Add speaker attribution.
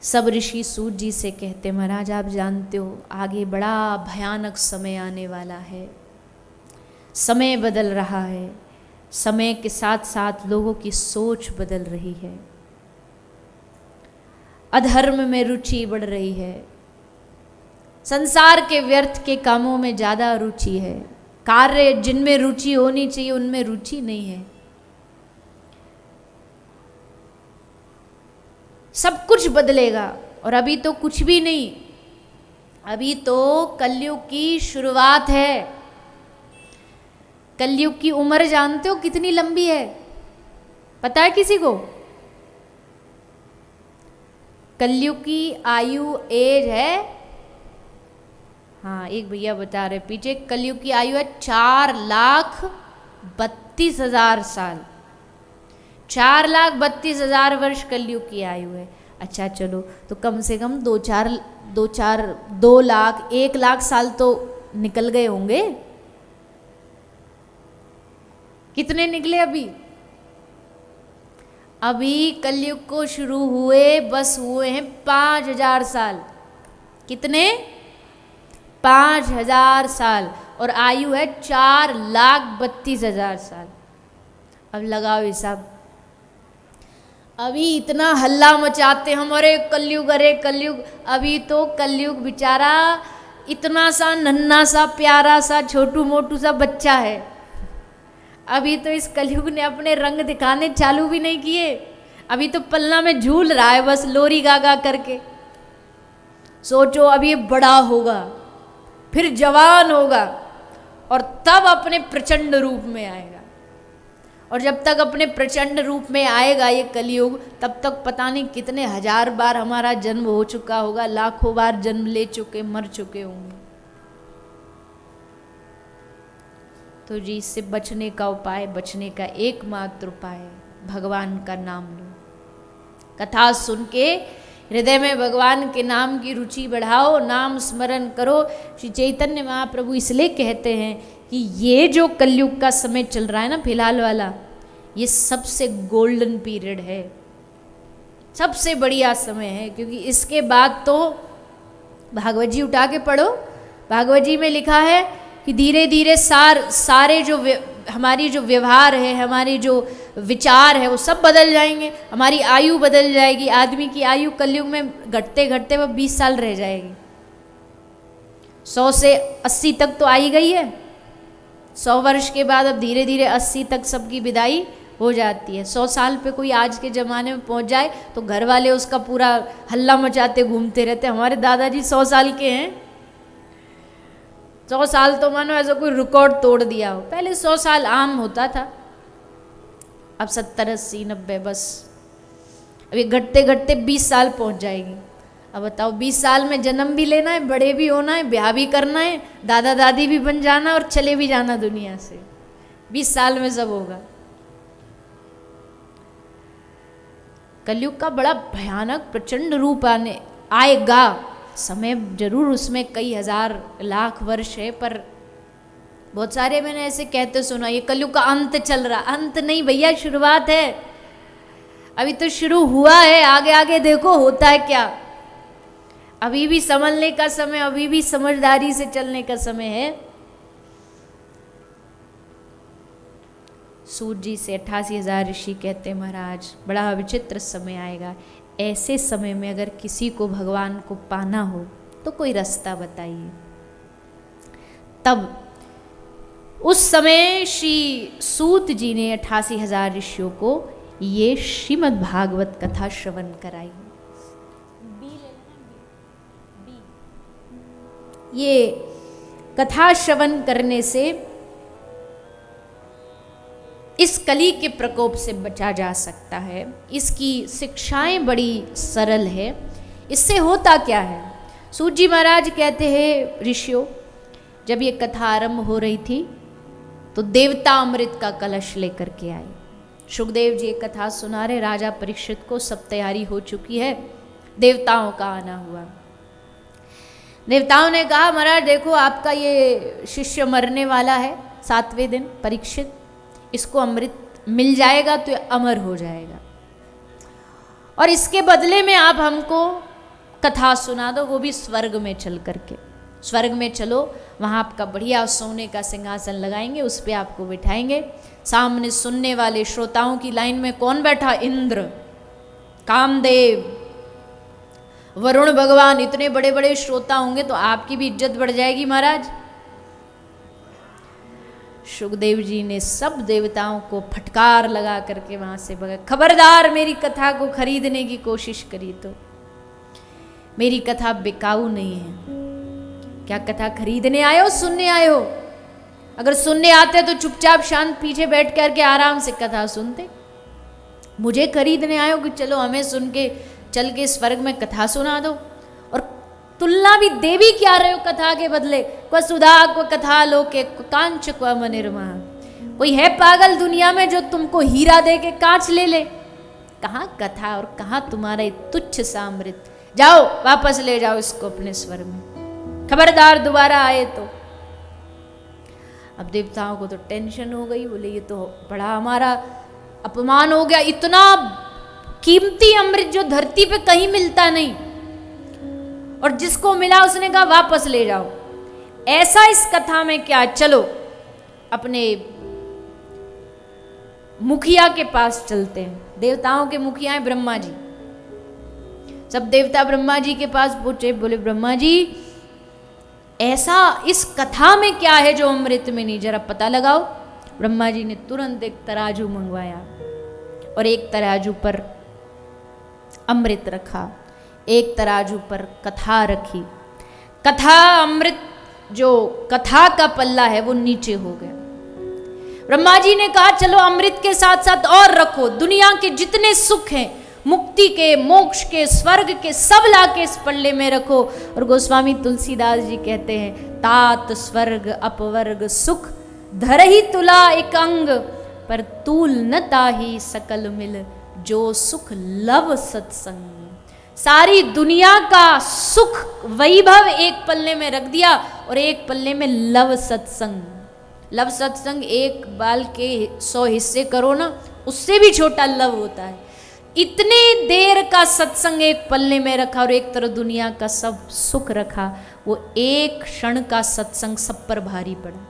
Speaker 1: सब ऋषि सूत जी से कहते, महाराज आप जानते हो आगे बड़ा भयानक समय आने वाला है, समय बदल रहा है, समय के साथ साथ लोगों की सोच बदल रही है, अधर्म में रुचि बढ़ रही है, संसार के व्यर्थ के कामों में ज़्यादा रुचि है, कार्य जिनमें रुचि होनी चाहिए उनमें रुचि नहीं है। सब कुछ बदलेगा और अभी तो कुछ भी नहीं, अभी तो कलयुग की शुरुआत है। कलयुग की उम्र जानते हो कितनी लंबी है? पता है किसी को? कलयुग की आयु एज है, हाँ एक भैया बता रहे पीछे, कलयुग की आयु है 4,32,000 साल, 4,32,000 वर्ष कलयुग की आयु है। अच्छा चलो, तो कम से कम 2 लाख 1 लाख साल तो निकल गए होंगे। कितने निकले अभी? अभी कलयुग को शुरू हुए बस हुए हैं 5,000 साल। कितने? 5,000 साल, और आयु है 4,32,000 साल। अब लगाओ हिसाब। अभी इतना हल्ला मचाते हम, अरे कलयुग अरे कलयुग, अभी तो कलयुग बेचारा इतना सा नन्हा सा प्यारा सा छोटू मोटू सा बच्चा है। अभी तो इस कलयुग ने अपने रंग दिखाने चालू भी नहीं किए, अभी तो पलना में झूल रहा है बस लोरी गा गा करके। सोचो अब ये बड़ा होगा, फिर जवान होगा, और तब अपने प्रचंड रूप में आएगा। और जब तक अपने प्रचंड रूप में आएगा ये कलयुग, तब तक पता नहीं कितने हजार बार हमारा जन्म हो चुका होगा, लाखों बार जन्म ले चुके, मर चुके होंगे। तो जी इससे बचने का उपाय, बचने का एकमात्र उपाय भगवान का नाम लो। कथा सुन के हृदय में भगवान के नाम की रुचि बढ़ाओ, नाम स्मरण करो। श्री चैतन्य महाप्रभु इसलिए कहते हैं कि ये जो कलयुग का समय चल रहा है ना फिलहाल वाला, ये सबसे गोल्डन पीरियड है, सबसे बढ़िया समय है। क्योंकि इसके बाद तो भागवत जी उठा के पढ़ो, भागवत जी में लिखा है कि धीरे धीरे सारे जो हमारी जो व्यवहार है, हमारी जो विचार है, वो सब बदल जाएंगे, हमारी आयु बदल जाएगी। आदमी की आयु कलयुग में घटते घटते वो 20 साल रह जाएगी। 100 से 80 तक तो आई गई है, 100 वर्ष के बाद अब धीरे धीरे 80 तक सबकी विदाई हो जाती है। 100 साल पे कोई आज के ज़माने में पहुंच जाए तो घर वाले उसका पूरा हल्ला मचाते घूमते रहते। हमारे दादाजी 100 साल के हैं। 100 साल तो मानो ऐसा कोई रिकॉर्ड तोड़ दिया हो। पहले 100 साल आम होता था, अब 70, 80, 90 बस। अभी घटते घटते 20 साल पहुंच जाएगी। अब बताओ 20 साल में जन्म भी लेना है, बड़े भी होना है, ब्याह भी करना है, दादा दादी भी बन जाना और चले भी जाना दुनिया से। 20 साल में सब होगा। कलयुग का बड़ा भयानक प्रचंड रूप आएगा। समय जरूर उसमें कई हजार लाख वर्ष है, पर बहुत सारे मैंने ऐसे कहते सुना ये कलयुग का अंत चल रहा। अंत नहीं भैया, शुरुआत है। अभी तो शुरू हुआ है, आगे आगे देखो होता है क्या। अभी भी संभलने का समय, अभी भी समझदारी से चलने का समय है। सूत जी से 88,000 ऋषि कहते महाराज बड़ा विचित्र समय आएगा। ऐसे समय में अगर किसी को भगवान को पाना हो तो कोई रास्ता बताइए। तब उस समय श्री सूत जी ने 88,000 ऋषियों को ये श्रीमद् भागवत कथा श्रवण कराई। ये कथा श्रवण करने से इस कली के प्रकोप से बचा जा सकता है। इसकी शिक्षाएं बड़ी सरल है। इससे होता क्या है? सूत जी महाराज कहते हैं ऋषियों, जब ये कथा आरंभ हो रही थी तो देवता अमृत का कलश लेकर के आए। सुखदेव जी कथा सुना रहे राजा परीक्षित को, सब तैयारी हो चुकी है, देवताओं का आना हुआ। देवताओं ने कहा महाराज देखो आपका ये शिष्य मरने वाला है 7वें दिन, परीक्षित, इसको अमृत मिल जाएगा तो ये अमर हो जाएगा, और इसके बदले में आप हमको कथा सुना दो, वो भी स्वर्ग में चल करके। स्वर्ग में चलो, वहाँ आपका बढ़िया सोने का सिंहासन लगाएंगे, उस पर आपको बिठाएंगे। सामने सुनने वाले श्रोताओं की लाइन में कौन बैठा? इंद्र, कामदेव, वरुण भगवान, इतने बड़े बड़े श्रोता होंगे तो आपकी भी इज्जत बढ़ जाएगी महाराज। सुखदेव जी ने सब देवताओं को फटकार लगा करके वहां से भगा, खबरदार मेरी कथा को खरीदने की कोशिश करी तो मेरी कथा बिकाऊ नहीं है। क्या कथा खरीदने आए हो, सुनने आए हो? अगर सुनने आते तो चुपचाप शांत पीछे बैठ करके आराम से कथा सुनते। मुझे खरीदने आए हो कि चलो हमें सुन के चल के स्वर्ग में कथा सुना दो, और तुलना भी दे भी क्या रहे हो कथा के बदले? क्व सुधा क्व कथा लोके कांच क्व मनिर्मा। कोई है पागल दुनिया में जो तुमको हीरा दे के कांच ले ले? कहाँ कथा और कहाँ तुम्हारा ये तुच्छ सा अमृत। जाओ वापस ले जाओ इसको अपने स्वर्ग में, खबरदार दोबारा आए तो। अब देवताओं को तो टेंशन हो गई, बोले ये तो बड़ा हमारा अपमान हो गया, इतना कीमती अमृत जो धरती पे कहीं मिलता नहीं, और जिसको मिला उसने कहा वापस ले जाओ। ऐसा इस कथा में क्या, चलो अपने मुखिया के पास चलते हैं। देवताओं के मुखिया हैं ब्रह्मा जी। सब देवता ब्रह्मा जी के पास पूछे, बोले ब्रह्मा जी ऐसा इस कथा में क्या है जो अमृत में नहीं, जरा पता लगाओ। ब्रह्मा जी ने तुरंत एक तराजू मंगवाया और एक तराजू पर अमृत रखा, एक तराजू पर कथा रखी। कथा अमृत जो कथा का पल्ला है वो नीचे हो गया। ब्रह्मा जी ने कहा चलो अमृत के साथ साथ और रखो, दुनिया के जितने सुख हैं, मुक्ति के, मोक्ष के, स्वर्ग के, सब लाके इस पल्ले में रखो। और गोस्वामी तुलसीदास जी कहते हैं, तात स्वर्ग अपवर्ग सुख धरहि तुला एक अंग, पर तूल न ताही सकल मिल जो सुख लव सत्संग। सारी दुनिया का सुख वैभव एक पल्ले में रख दिया और एक पल्ले में लव सत्संग। लव सत्संग एक बाल के 100 हिस्से करो ना, उससे भी छोटा लव होता है। इतने देर का सत्संग एक पल्ले में रखा और एक तरफ दुनिया का सब सुख रखा। वो एक क्षण का सत्संग सब पर भारी पड़ा।